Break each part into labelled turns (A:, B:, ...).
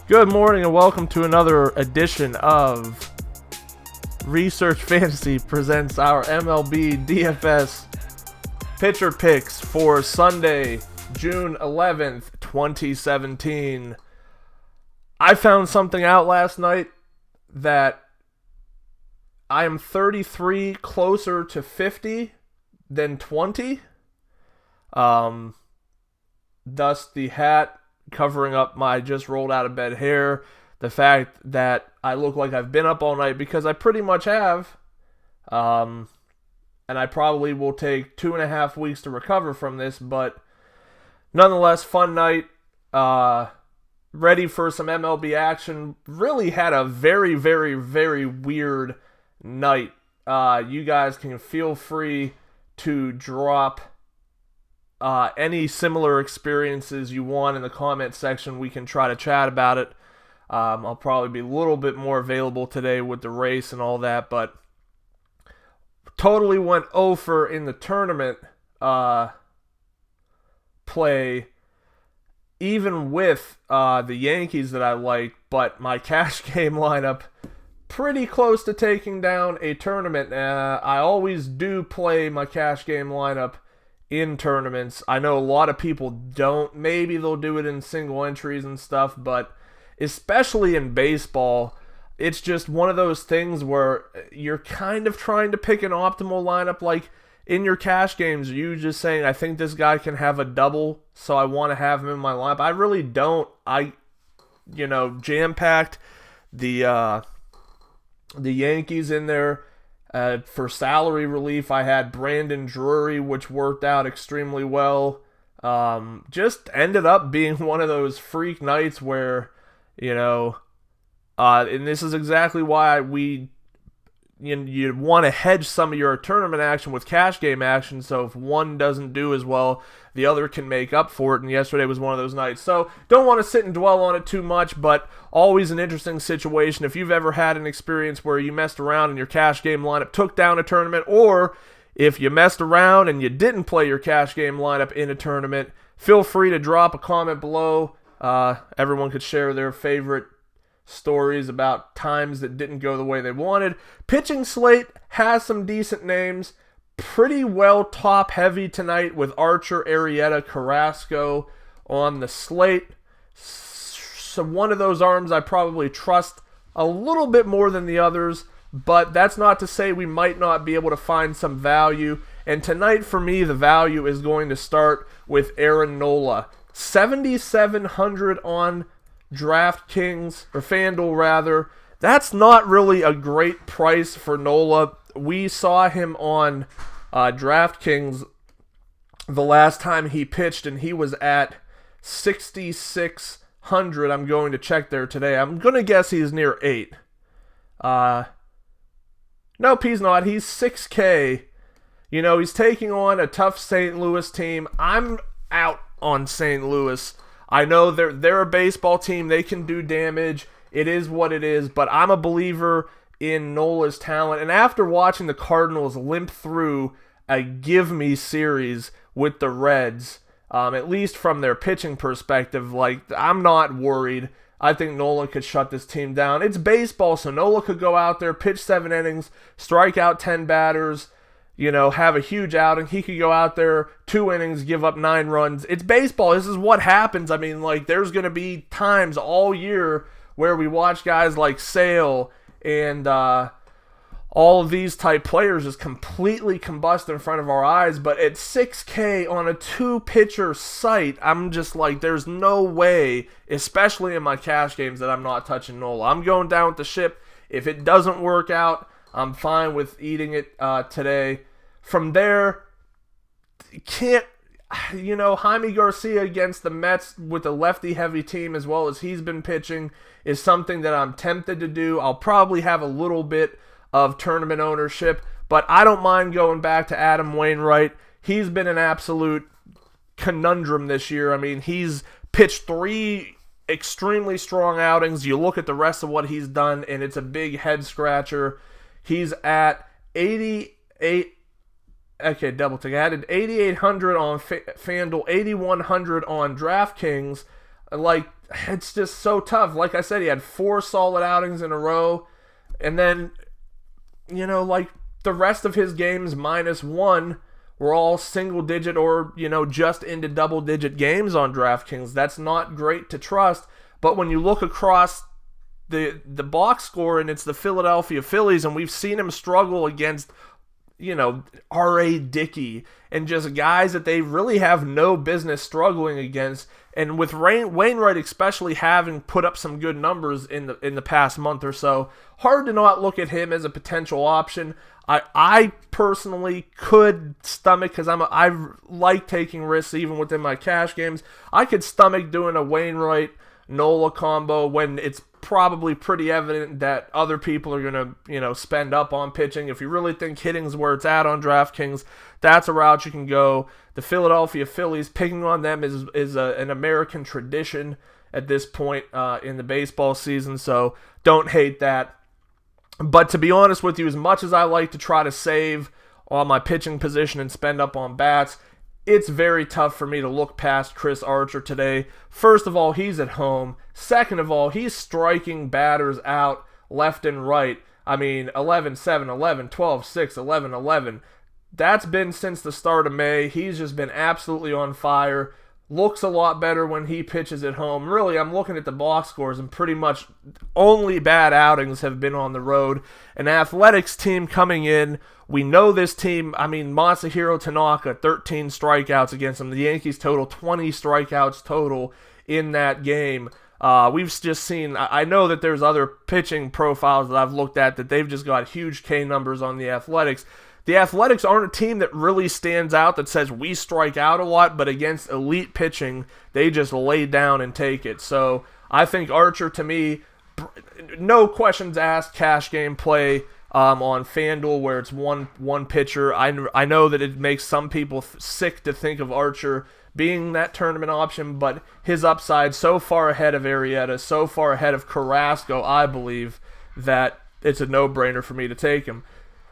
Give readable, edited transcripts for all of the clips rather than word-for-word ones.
A: Good morning and welcome to another edition of Research Fantasy presents our MLB DFS pitcher picks for Sunday, June 11th, 2017. I found something out last night that I am 33 closer to 50 than 20. Thus the hat covering up my just rolled out of bed hair, the fact that I look like I've been up all night, because I pretty much have, and I probably will take 2.5 weeks to recover from this, but nonetheless, fun night, ready for some MLB action. Really had a very, very, very weird night. You guys can feel free to drop any similar experiences you want in the comment section. We can try to chat about it. I'll probably be a little bit more available today with the race and all that, but totally went over in the tournament play, even with the Yankees that I like, but my cash game lineup pretty close to taking down a tournament. I always do play my cash game lineup in tournaments. I know a lot of people don't. Maybe they'll do it in single entries and stuff, but especially in baseball, it's just one of those things where you're kind of trying to pick an optimal lineup. Like in your cash games, you just saying, I think this guy can have a double, so I want to have him in my lineup. I really don't. Jam-packed the Yankees in there. For salary relief, I had Brandon Drury, which worked out extremely well. Just ended up being one of those freak nights where, and this is exactly why you want to hedge some of your tournament action with cash game action, so if one doesn't do as well, the other can make up for it, and yesterday was one of those nights. So don't want to sit and dwell on it too much, but always an interesting situation. If you've ever had an experience where you messed around and your cash game lineup took down a tournament, or if you messed around and you didn't play your cash game lineup in a tournament, feel free to drop a comment below. Everyone could share their favorite stories about times that didn't go the way they wanted. Pitching slate has some decent names. Pretty well top heavy tonight with Archer, Arrieta, Carrasco on the slate. So one of those arms I probably trust a little bit more than the others, but that's not to say we might not be able to find some value. And tonight for me, the value is going to start with Aaron Nola. 7,700 on DraftKings, or FanDuel rather. That's not really a great price for Nola. We saw him on DraftKings the last time he pitched, and he was at 6,600. I'm going to check there today. I'm going to guess he's near 8. Nope, he's not. He's 6K. He's taking on a tough St. Louis team. I'm out on St. Louis. I know they're a baseball team. They can do damage. It is what it is, but I'm a believer in Nola's talent. And after watching the Cardinals limp through a give-me series with the Reds, at least from their pitching perspective, I'm not worried. I think Nola could shut this team down. It's baseball, so Nola could go out there, pitch 7 innings, strike out 10 batters, have a huge outing. He could go out there, 2 innings, give up 9 runs. It's baseball. This is what happens. I mean, there's going to be times all year where we watch guys like Sale and all of these type players just completely combust in front of our eyes. But at 6K on a 2-pitcher site, I'm just like, there's no way, especially in my cash games, that I'm not touching Nola. I'm going down with the ship. If it doesn't work out, I'm fine with eating it today. From there, Jaime Garcia against the Mets with a lefty-heavy team as well as he's been pitching is something that I'm tempted to do. I'll probably have a little bit of tournament ownership, but I don't mind going back to Adam Wainwright. He's been an absolute conundrum this year. I mean, he's pitched 3 extremely strong outings. You look at the rest of what he's done, and it's a big head-scratcher. He's at 88. Okay, double tick. I added 8,800 on FanDuel, 8,100 on DraftKings. Like, it's just so tough. Like I said, he had 4 solid outings in a row. And then, like the rest of his games -1 were all single digit or, just into double digit games on DraftKings. That's not great to trust. But when you look across the box score, and it's the Philadelphia Phillies, and we've seen him struggle against, R.A. Dickey and just guys that they really have no business struggling against. And with Wainwright especially having put up some good numbers in the past month or so, hard to not look at him as a potential option. I personally could stomach, because I like taking risks even within my cash games. I could stomach doing a Wainwright Nola combo when it's probably pretty evident that other people are going to, spend up on pitching. If you really think hitting's where it's at on DraftKings, that's a route you can go. The Philadelphia Phillies, picking on them is an American tradition at this point in the baseball season, so don't hate that. But to be honest with you, as much as I like to try to save on my pitching position and spend up on bats, it's very tough for me to look past Chris Archer today. First of all, he's at home. Second of all, he's striking batters out left and right. I mean, 11-7, 11-12, 6, 11-11. That's been since the start of May. He's just been absolutely on fire. Looks a lot better when he pitches at home. Really, I'm looking at the box scores, and pretty much only bad outings have been on the road. An Athletics team coming in. We know this team. I mean, Masahiro Tanaka, 13 strikeouts against them. The Yankees total 20 strikeouts total in that game. We've just seen, I know that there's other pitching profiles that I've looked at that they've just got huge K numbers on the Athletics. The Athletics aren't a team that really stands out that says we strike out a lot, but against elite pitching, they just lay down and take it. So I think Archer, to me, no questions asked, cash game play on FanDuel where it's one pitcher. I know that it makes some people sick to think of Archer being that tournament option, but his upside so far ahead of Arrieta, so far ahead of Carrasco, I believe that it's a no-brainer for me to take him.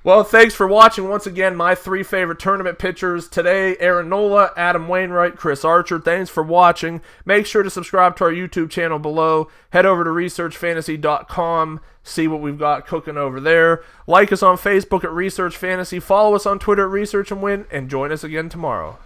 A: Well, thanks for watching. Once again, my 3 favorite tournament pitchers today: Aaron Nola, Adam Wainwright, Chris Archer. Thanks for watching. Make sure to subscribe to our YouTube channel below. Head over to researchfantasy.com. See what we've got cooking over there. Like us on Facebook at Research Fantasy. Follow us on Twitter at Research and Win. And join us again tomorrow.